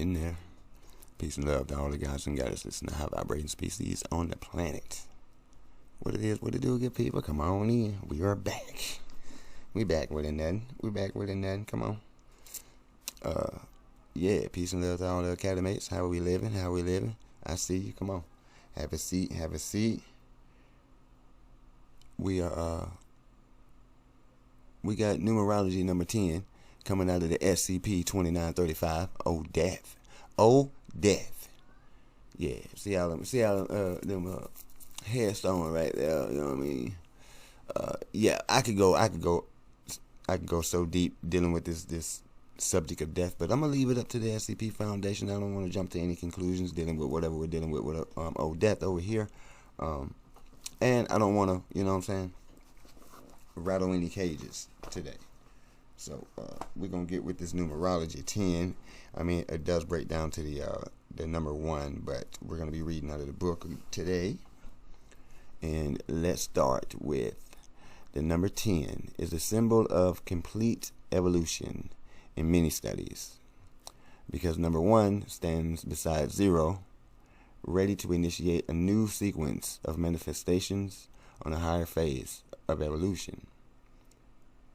in there. Peace and love to all the guys and goddesses and the high vibrating species on the planet. What it is, what it do, good people? Come on in. We are back. We back with nothing. We back with nothing. Come on. Yeah, peace and love to all the academics. How are we living? How are we living? I see you. Come on. Have a seat. Have a seat. We are we got numerology number 10 coming out of the SCP-2935. Oh death. Oh death. Yeah. See how them headstone right there, you know what I mean? Yeah, I could go so deep dealing with this subject of death, but I'm gonna leave it up to the SCP Foundation. I don't want to jump to any conclusions dealing with whatever we're dealing with old death over here. And I don't want to, you know what I'm saying, rattle any cages today. So we're gonna get with this numerology 10. I mean, it does break down to the number 1, but we're gonna be reading out of the book today. And let's start with the number 10 is a symbol of complete evolution in many studies, because number 1 stands beside 0, ready to initiate a new sequence of manifestations on a higher phase of evolution.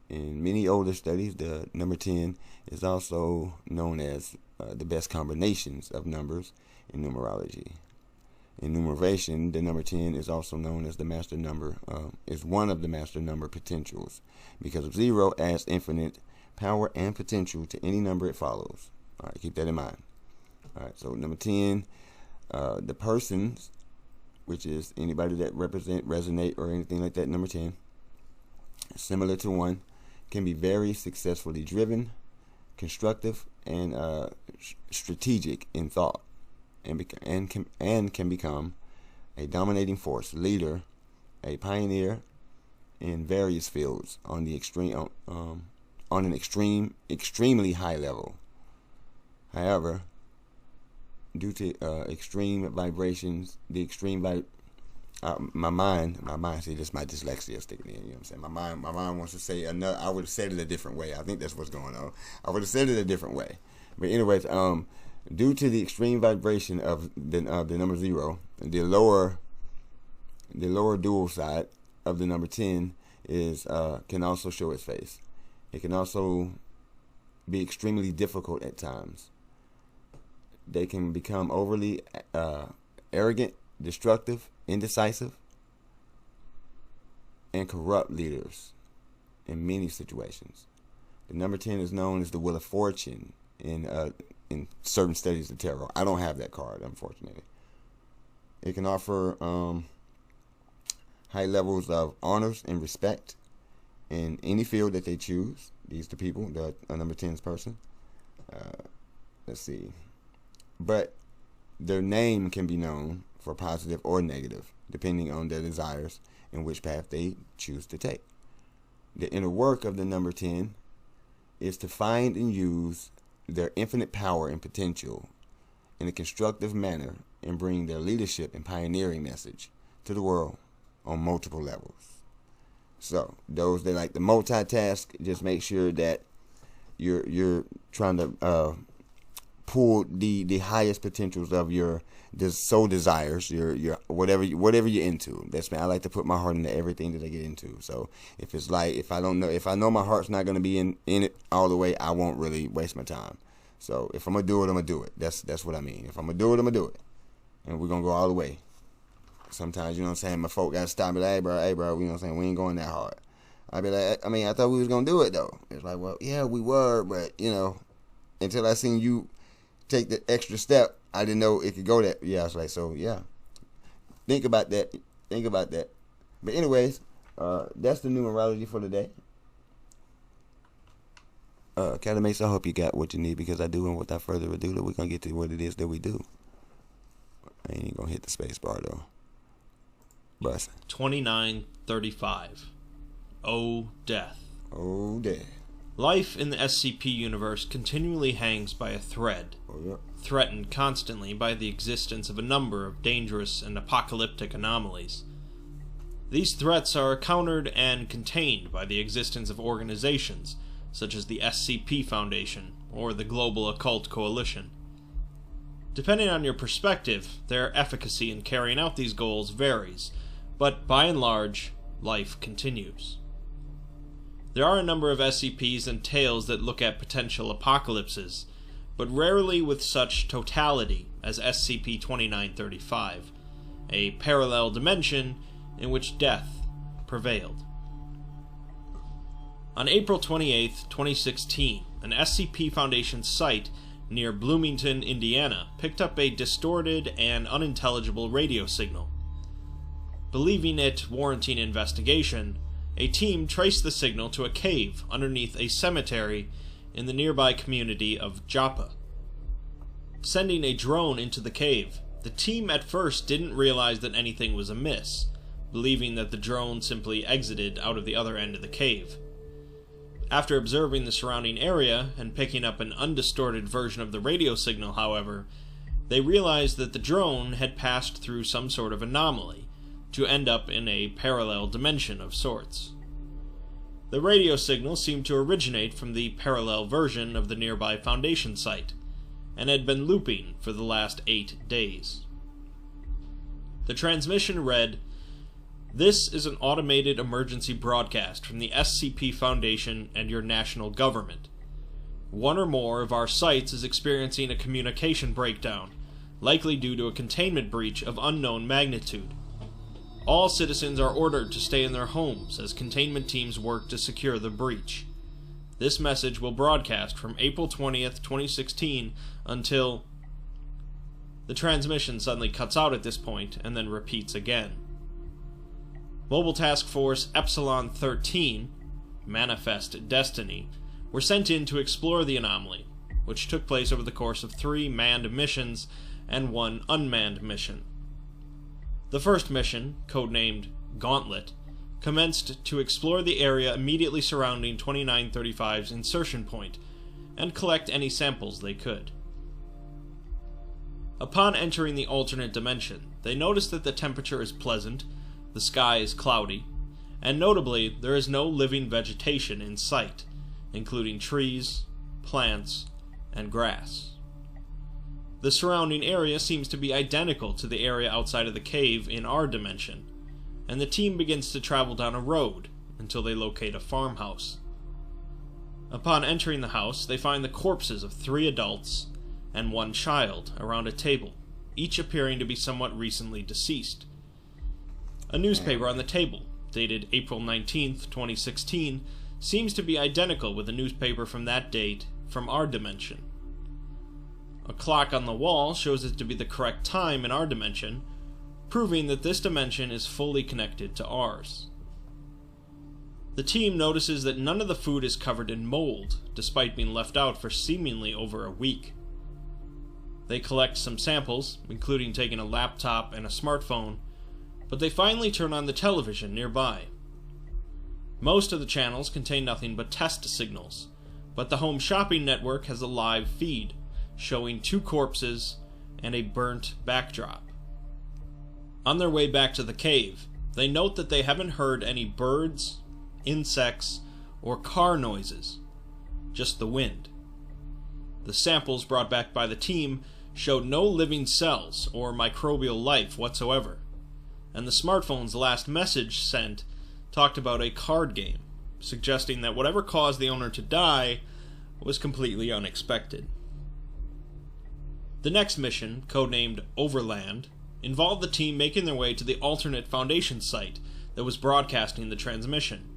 In many older studies, the number 10 is also known as the best combinations of numbers in numerology. In numeration, the number 10 is also known as the master number, is one of the master number potentials, because 0 adds infinite power and potential to any number it follows. All right, keep that in mind. All right, so number 10, the persons, which is anybody that represent, resonate, or anything like that, number 10, similar to 1, can be very successfully driven, constructive, and strategic in thought. And can become a dominating force, leader, a pioneer in various fields on the extremely high level. However, due to extreme vibrations, my mind, see, this is my dyslexia sticking in. You know what I'm saying? My mind wants to say another. I would have said it a different way. I think that's what's going on. I would have said it a different way. But anyways, due to the extreme vibration of the number 0, the lower dual side of the number 10 is can also show its face. It can also be extremely difficult at times. They can become overly arrogant, destructive, indecisive, and corrupt leaders in many situations. The number 10 is known as the Wheel of Fortune in certain studies of tarot. I don't have that card, unfortunately. It can offer high levels of honors and respect in any field that they choose. These are the people, the number 10's person. Let's see. But their name can be known for positive or negative, depending on their desires and which path they choose to take. The inner work of the number 10 is to find and use their infinite power and potential in a constructive manner and bring their leadership and pioneering message to the world on multiple levels. So those that like to multitask, just make sure that you're trying to pull the highest potentials of your soul desires, your whatever you're into. That's me. I like to put my heart into everything that I get into. So if it's like, if I know my heart's not gonna be in it all the way, I won't really waste my time. So if I'm gonna do it, I'm gonna do it. That's what I mean. If I'm gonna do it, I'm gonna do it, and we're gonna go all the way. Sometimes, you know what I'm saying, my folk gotta stop me like, hey bro, you know what I'm saying, we ain't going that hard. I'd be like, I mean, I thought we was gonna do it though. It's like, well, yeah, we were, but you know, until I seen you take the extra step, I didn't know it could go that. Yeah, I was like, so yeah, think about that. But anyways, that's the numerology for today. Academics, I hope you got what you need, because I do, and without further ado, we're gonna get to what it is that we do. I ain't gonna hit the space bar though. Bustin. 2935. Oh, death. Oh, death. Life in the SCP universe continually hangs by a thread, threatened constantly by the existence of a number of dangerous and apocalyptic anomalies. These threats are countered and contained by the existence of organizations such as the SCP Foundation or the Global Occult Coalition. Depending on your perspective, their efficacy in carrying out these goals varies, but by and large, life continues. There are a number of SCPs and tales that look at potential apocalypses, but rarely with such totality as SCP-2935, a parallel dimension in which death prevailed. On April 28, 2016, an SCP Foundation site near Bloomington, Indiana, picked up a distorted and unintelligible radio signal. Believing it warranting investigation, a team traced the signal to a cave underneath a cemetery in the nearby community of Joppa. Sending a drone into the cave, the team at first didn't realize that anything was amiss, believing that the drone simply exited out of the other end of the cave. After observing the surrounding area and picking up an undistorted version of the radio signal, however, they realized that the drone had passed through some sort of anomaly to end up in a parallel dimension of sorts. The radio signal seemed to originate from the parallel version of the nearby Foundation site, and had been looping for the last 8 days. The transmission read, "This is an automated emergency broadcast from the SCP Foundation and your national government. One or more of our sites is experiencing a communication breakdown, likely due to a containment breach of unknown magnitude. All citizens are ordered to stay in their homes as containment teams work to secure the breach. This message will broadcast from April 20th, 2016 until..." The transmission suddenly cuts out at this point and then repeats again. Mobile Task Force Epsilon 13, Manifest Destiny, were sent in to explore the anomaly, which took place over the course of 3 manned missions and 1 unmanned mission. The first mission, codenamed Gauntlet, commenced to explore the area immediately surrounding 2935's insertion point and collect any samples they could. Upon entering the alternate dimension, they noticed that the temperature is pleasant, the sky is cloudy, and notably, there is no living vegetation in sight, including trees, plants, and grass. The surrounding area seems to be identical to the area outside of the cave in our dimension, and the team begins to travel down a road until they locate a farmhouse. Upon entering the house, they find the corpses of 3 adults and 1 child around a table, each appearing to be somewhat recently deceased. A newspaper on the table, dated April 19th, 2016, seems to be identical with a newspaper from that date from our dimension. A clock on the wall shows it to be the correct time in our dimension, proving that this dimension is fully connected to ours. The team notices that none of the food is covered in mold, despite being left out for seemingly over a week. They collect some samples, including taking a laptop and a smartphone, but they finally turn on the television nearby. Most of the channels contain nothing but test signals, but the Home Shopping Network has a live feed, showing 2 corpses and a burnt backdrop. On their way back to the cave, they note that they haven't heard any birds, insects, or car noises, just the wind. The samples brought back by the team showed no living cells or microbial life whatsoever, and the smartphone's last message sent talked about a card game, suggesting that whatever caused the owner to die was completely unexpected. The next mission, codenamed Overland, involved the team making their way to the alternate Foundation site that was broadcasting the transmission,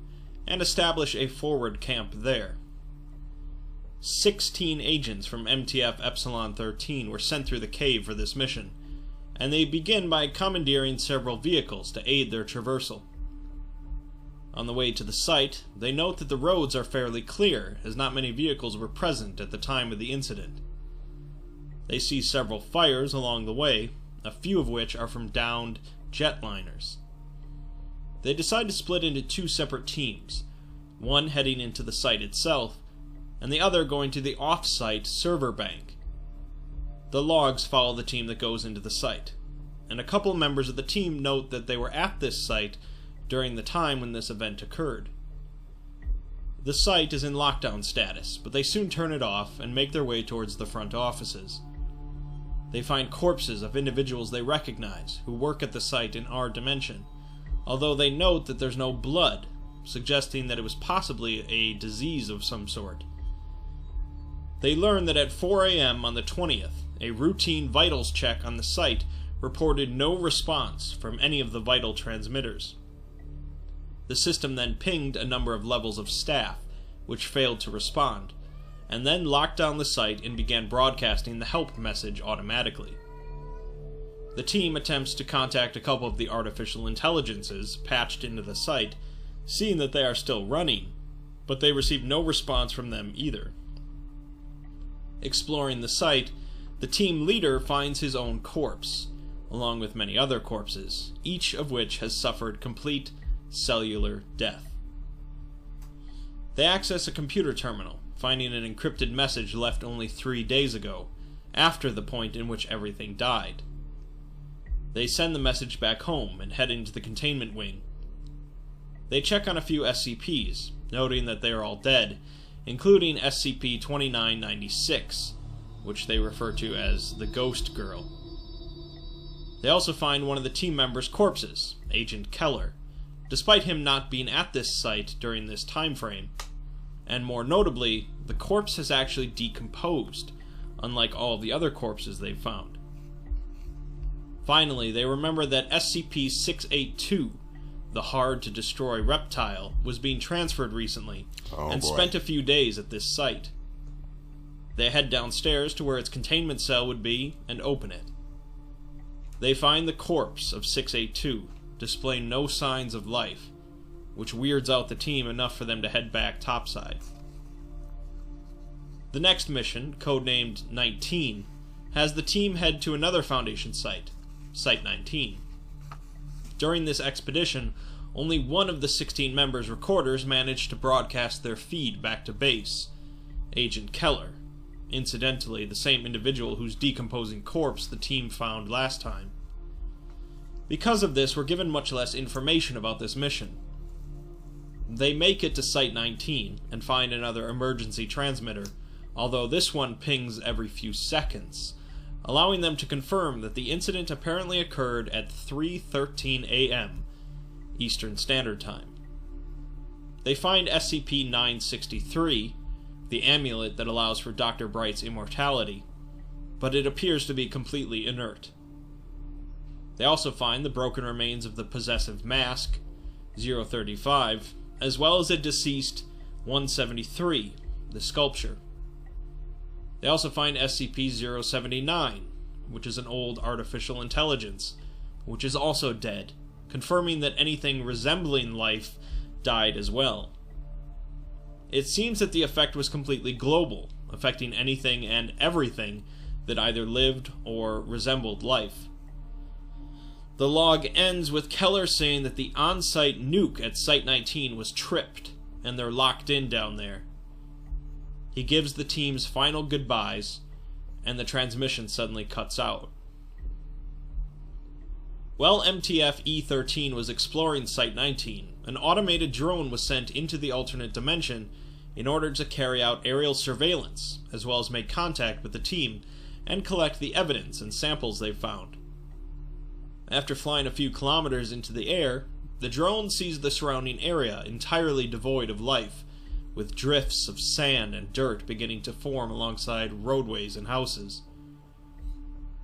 and establish a forward camp there. 16 agents from MTF Epsilon 13 were sent through the cave for this mission, and they begin by commandeering several vehicles to aid their traversal. On the way to the site, they note that the roads are fairly clear, as not many vehicles were present at the time of the incident. They see several fires along the way, a few of which are from downed jetliners. They decide to split into 2 separate teams, one heading into the site itself, and the other going to the off-site server bank. The logs follow the team that goes into the site, and a couple members of the team note that they were at this site during the time when this event occurred. The site is in lockdown status, but they soon turn it off and make their way towards the front offices. They find corpses of individuals they recognize who work at the site in our dimension, although they note that there's no blood, suggesting that it was possibly a disease of some sort. They learn that at 4 a.m. on the 20th, a routine vitals check on the site reported no response from any of the vital transmitters. The system then pinged a number of levels of staff, which failed to respond, and then locked down the site and began broadcasting the help message automatically. The team attempts to contact a couple of the artificial intelligences patched into the site, seeing that they are still running, but they receive no response from them either. Exploring the site, the team leader finds his own corpse, along with many other corpses, each of which has suffered complete cellular death. They access a computer terminal, finding an encrypted message left only 3 days ago, after the point in which everything died. They send the message back home and head into the containment wing. They check on a few SCPs, noting that they are all dead, including SCP-2936, which they refer to as the Ghost Girl. They also find one of the team members' corpses, Agent Keller, despite him not being at this site during this time frame. And more notably, the corpse has actually decomposed, unlike all of the other corpses they've found. Finally, they remember that SCP-682, the hard-to-destroy reptile, was being transferred recently, spent a few days at this site. They head downstairs to where its containment cell would be and open it. They find the corpse of 682, displaying no signs of life, which weirds out the team enough for them to head back topside. The next mission, codenamed 19, has the team head to another Foundation site, Site 19. During this expedition, only one of the 16 members' recorders managed to broadcast their feed back to base, Agent Keller, incidentally the same individual whose decomposing corpse the team found last time. Because of this, we're given much less information about this mission. They make it to Site 19 and find another emergency transmitter, although this one pings every few seconds, allowing them to confirm that the incident apparently occurred at 3:13 a.m. Eastern Standard Time. They find SCP-963, the amulet that allows for Dr. Bright's immortality, but it appears to be completely inert. They also find the broken remains of the possessive mask, 035, as well as a deceased 173, the sculpture. They also find SCP-079, which is an old artificial intelligence, which is also dead, confirming that anything resembling life died as well. It seems that the effect was completely global, affecting anything and everything that either lived or resembled life. The log ends with Keller saying that the on-site nuke at Site 19 was tripped, and they're locked in down there. He gives the team's final goodbyes, and the transmission suddenly cuts out. While MTF E-13 was exploring Site 19, an automated drone was sent into the alternate dimension in order to carry out aerial surveillance, as well as make contact with the team and collect the evidence and samples they've found. After flying a few kilometers into the air, the drone sees the surrounding area entirely devoid of life, with drifts of sand and dirt beginning to form alongside roadways and houses.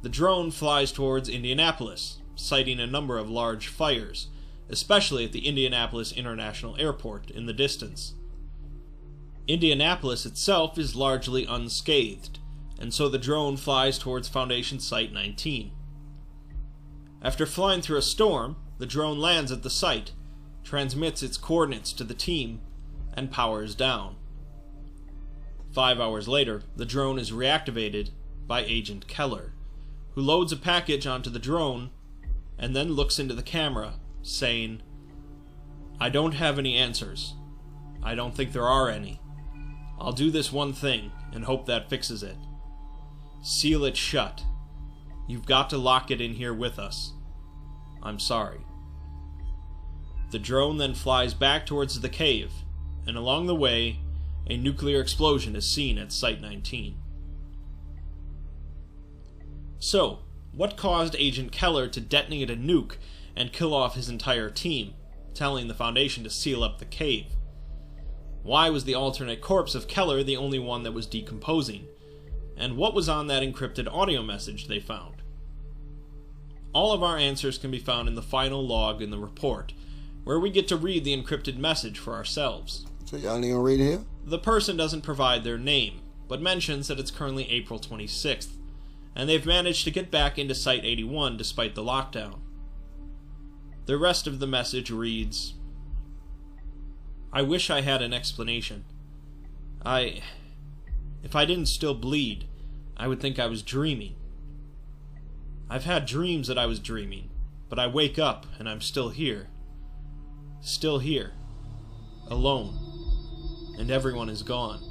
The drone flies towards Indianapolis, citing a number of large fires, especially at the Indianapolis International Airport in the distance. Indianapolis itself is largely unscathed, and so the drone flies towards Foundation Site 19. After flying through a storm, the drone lands at the site, transmits its coordinates to the team, and powers down. 5 hours later, the drone is reactivated by Agent Keller, who loads a package onto the drone and then looks into the camera, saying, "I don't have any answers. I don't think there are any. I'll do this one thing and hope that fixes it. Seal it shut. You've got to lock it in here with us. I'm sorry." The drone then flies back towards the cave, and along the way, a nuclear explosion is seen at Site 19. So, what caused Agent Keller to detonate a nuke and kill off his entire team, telling the Foundation to seal up the cave? Why was the alternate corpse of Keller the only one that was decomposing? And what was on that encrypted audio message they found? All of our answers can be found in the final log in the report, where we get to read the encrypted message for ourselves. So y'all ain't gonna read it here? The person doesn't provide their name, but mentions that it's currently April 26th, and they've managed to get back into Site-81 despite the lockdown. The rest of the message reads, "I wish I had an explanation. If I didn't still bleed, I would think I was dreaming. I've had dreams that I was dreaming, but I wake up and I'm still here. Still here. Alone. And everyone is gone.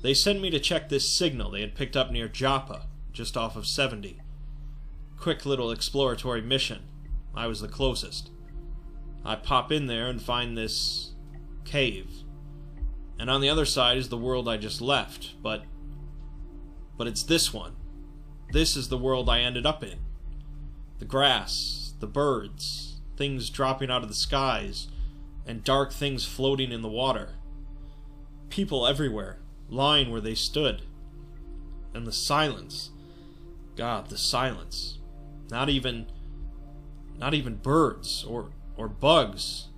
They sent me to check this signal they had picked up near Joppa, just off of 70. Quick little exploratory mission. I was the closest. I pop in there and find this cave. And on the other side is the world I just left, but it's this one. This is the world I ended up in. The grass, the birds, things dropping out of the skies, and dark things floating in the water. People everywhere, lying where they stood. And the silence. God, the silence. Not even birds or bugs.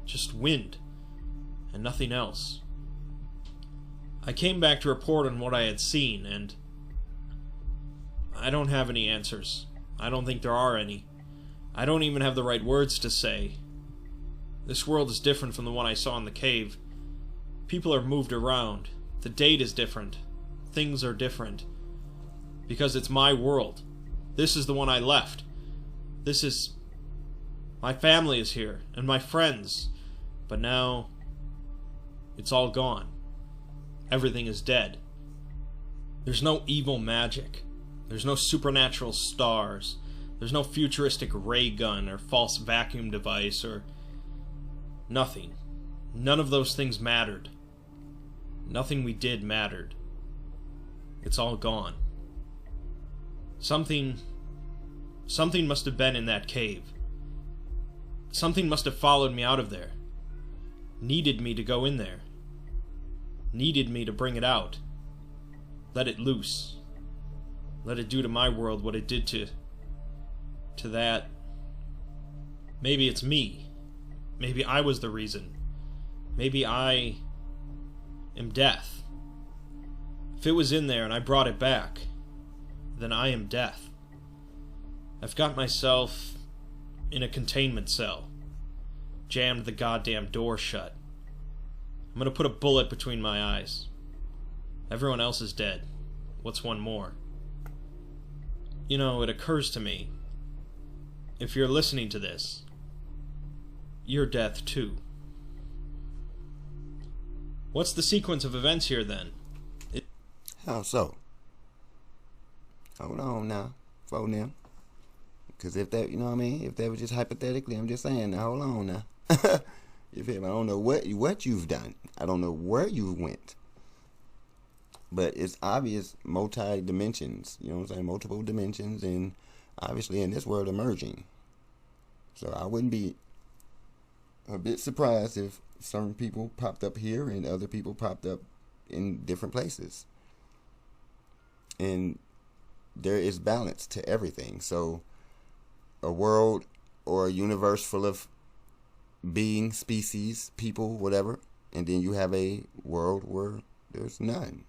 Just wind. And nothing else. I came back to report on what I had seen, and I don't have any answers. I don't think there are any. I don't even have the right words to say. This world is different from the one I saw in the cave. People are moved around. The date is different. Things are different. Because it's my world. This is the one I left. This is... My family is here, and my friends. But now... it's all gone. Everything is dead. There's no evil magic. There's no supernatural stars. There's no futuristic ray gun or false vacuum device or... nothing. None of those things mattered. Nothing we did mattered. It's all gone. Something must have been in that cave. Something must have followed me out of there. Needed me to go in there. Needed me to bring it out. Let it loose. Let it do to my world what it did to that. Maybe it's me. Maybe I was the reason. Maybe I am death. If it was in there and I brought it back, then I am death. I've got myself in a containment cell. Jammed the goddamn door shut. I'm gonna put a bullet between my eyes. Everyone else is dead. What's one more? You know, it occurs to me, if you're listening to this, you're death too. What's the sequence of events here then? How so? Hold on now, for them. Because if that, you know what I mean? If that was just hypothetically, I'm just saying, now hold on now. You feel me? I don't know what you've done. I don't know where you went. But it's obvious multi-dimensions, you know what I'm saying? Multiple dimensions, and obviously in this world emerging. So I wouldn't be a bit surprised if certain people popped up here and other people popped up in different places. And there is balance to everything. So a world or a universe full of beings, species, people, whatever, and then you have a world where there's none.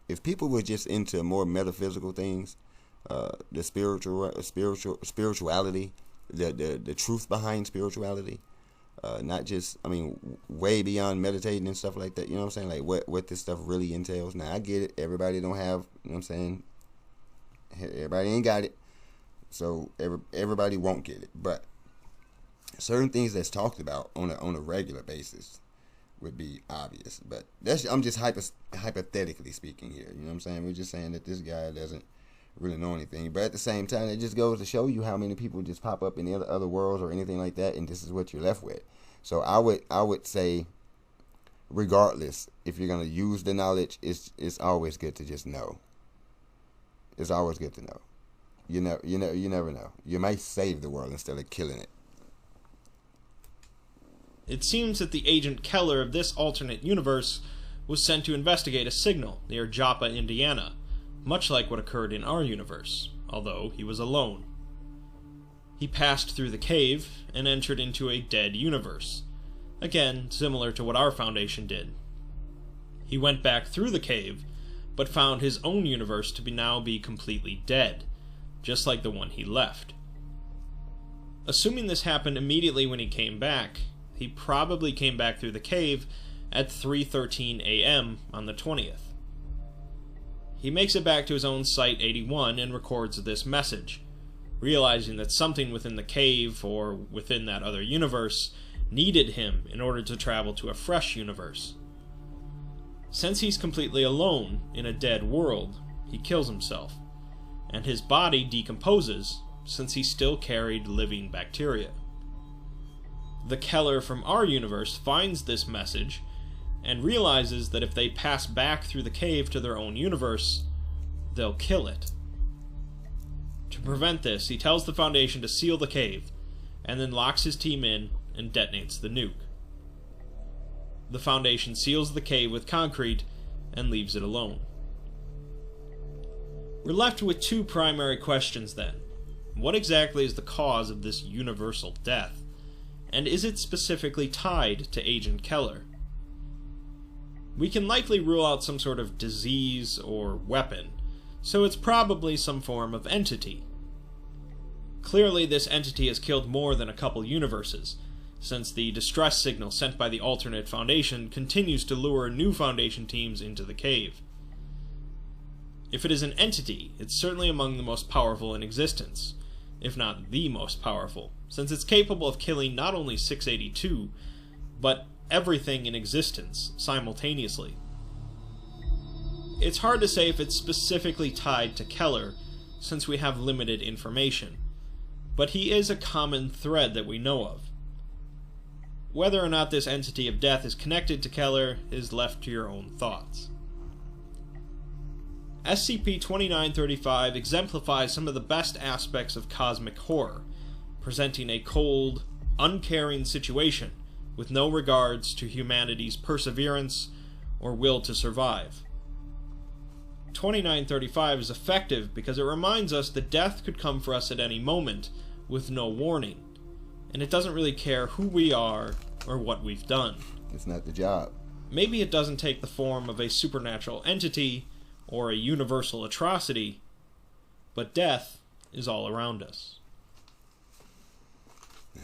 If people were just into more metaphysical things, the spirituality, the truth behind spirituality, not just, I mean, way beyond meditating and stuff like that, you know what I'm saying? Like what this stuff really entails. Now I get it. Everybody don't have, you know what I'm saying? Everybody ain't got it. So everybody won't get it. But certain things that's talked about on a regular basis would be obvious. But I'm just hypothetically speaking here. You know what I'm saying? We're just saying that this guy doesn't really know anything. But at the same time, it just goes to show you how many people just pop up in the other worlds or anything like that, and this is what you're left with. So I would say, regardless, if you're gonna use the knowledge, it's always good to just know. It's always good to know. You never know. You might save the world instead of killing it. It seems that the Agent Keller of this alternate universe was sent to investigate a signal near Joppa, Indiana, much like what occurred in our universe, although he was alone. He passed through the cave and entered into a dead universe, again similar to what our Foundation did. He went back through the cave, but found his own universe to now be completely dead, just like the one he left. Assuming this happened immediately when he came back, he probably came back through the cave at 3:13 a.m. on the 20th. He makes it back to his own Site-81 and records this message, realizing that something within the cave, or within that other universe, needed him in order to travel to a fresh universe. Since he's completely alone in a dead world, he kills himself, and his body decomposes since he still carried living bacteria. The Keller from our universe finds this message and realizes that if they pass back through the cave to their own universe, they'll kill it. To prevent this, he tells the Foundation to seal the cave, and then locks his team in and detonates the nuke. The Foundation seals the cave with concrete and leaves it alone. We're left with two primary questions then. What exactly is the cause of this universal death? And is it specifically tied to Agent Keller? We can likely rule out some sort of disease or weapon, so it's probably some form of entity. Clearly, this entity has killed more than a couple universes, since the distress signal sent by the alternate Foundation continues to lure new Foundation teams into the cave. If it is an entity, it's certainly among the most powerful in existence, if not the most powerful, since it's capable of killing not only 682, but everything in existence simultaneously. It's hard to say if it's specifically tied to Keller, since we have limited information, but he is a common thread that we know of. Whether or not this entity of death is connected to Keller is left to your own thoughts. SCP-2935 exemplifies some of the best aspects of cosmic horror, presenting a cold, uncaring situation with no regards to humanity's perseverance or will to survive. 2935 is effective because it reminds us that death could come for us at any moment with no warning, and it doesn't really care who we are or what we've done. It's not the job. Maybe it doesn't take the form of a supernatural entity or a universal atrocity, but death is all around us.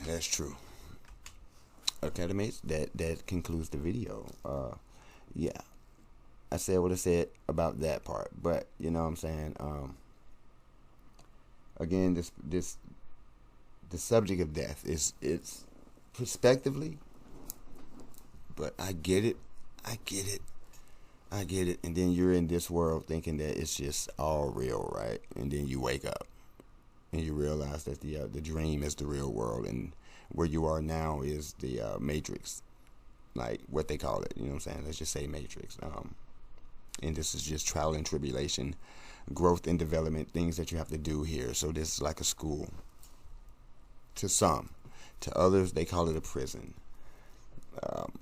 That's true. Okay, mates, that concludes the video. Yeah, I said what I said about that part, but you know what I'm saying. Again, the subject of death it's prospectively, but I get it, and then you're in this world thinking that it's just all real, right? And then you wake up and you realize that the dream is the real world, and where you are now is the Matrix, like what they call it. You know what I'm saying? Let's just say Matrix. And this is just trial and tribulation, growth and development, things that you have to do here. So this is like a school. To some, to others, they call it a prison. And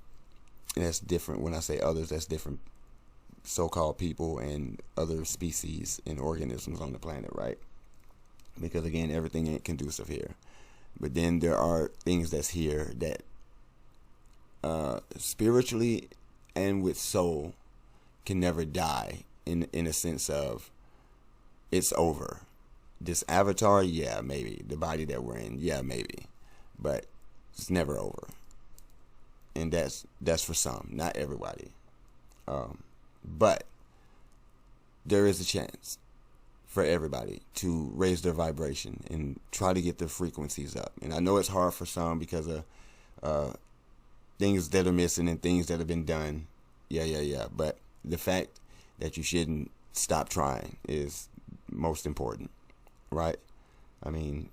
that's different. When I say others, that's different so-called people and other species and organisms on the planet, right? Because again, everything ain't conducive here. But then there are things that's here that spiritually and with soul can never die in a sense of it's over. This avatar, yeah, maybe. The body that we're in, yeah, maybe. But it's never over. And that's for some, not everybody. But there is a chance for everybody to raise their vibration and try to get their frequencies up. And I know it's hard for some because of things that are missing and things that have been done. Yeah. But the fact that you shouldn't stop trying is most important, right? I mean,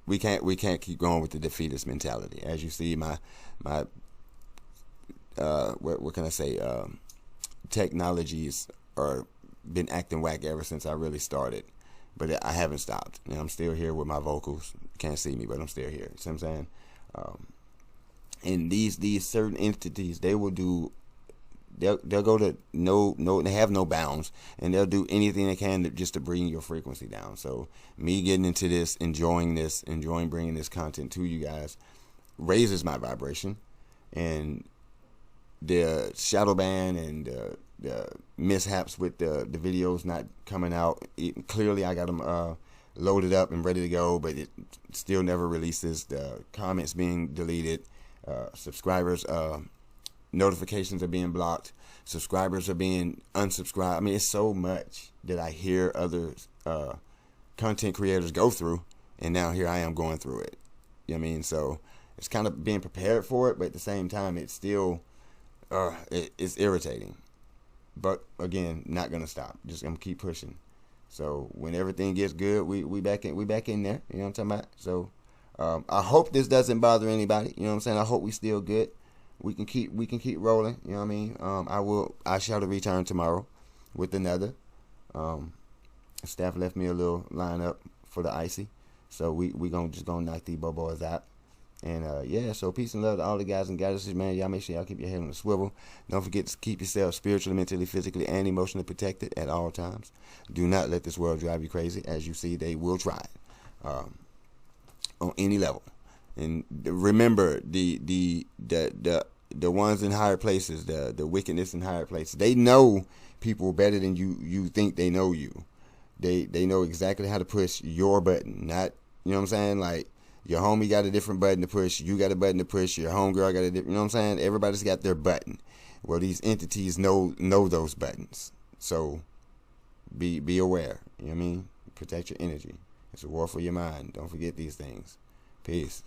we can't keep going with the defeatist mentality. As you see, my what can I say? Technologies are been acting whack ever since I really started. But I haven't stopped. You know, I'm still here with my vocals. You can't see me, but I'm still here. See what I'm saying? And these certain entities, they will do. They'll go to they have no bounds, and they'll do anything they can just to bring your frequency down. So me getting into this, enjoying bringing this content to you guys, raises my vibration. And the shadow ban and the mishaps with the videos not coming out, clearly I got them loaded up and ready to go, but it still never releases. The comments being deleted, subscribers notifications are being blocked, subscribers are being unsubscribed. I mean, it's so much that I hear other content creators go through, and now here I am going through it. You know what I mean? So it's kind of being prepared for it, but at the same time, it's still it's irritating. But again, not gonna stop. Just gonna keep pushing. So when everything gets good, we back in there. You know what I'm talking about? So I hope this doesn't bother anybody. You know what I'm saying? I hope we still good. We can keep rolling. You know what I mean? I shall return tomorrow with another. Staff left me a little lineup for the icy, so we gonna knock these boys out. And yeah, so peace and love to all the guys and goddesses, man. Y'all make sure y'all keep your head on the swivel. Don't forget to keep yourself spiritually, mentally, physically, and emotionally protected at all times. Do not let this world drive you crazy. As you see, they will try it on any level. And remember, the ones in higher places, the wickedness in higher places, they know people better than you think they know you. They know exactly how to push your button. Not, you know what I'm saying? Like, your homie got a different button to push, you got a button to push, your homegirl got a different, you know what I'm saying? Everybody's got their button. Well, these entities know those buttons. So be aware. You know what I mean? Protect your energy. It's a war for your mind. Don't forget these things. Peace.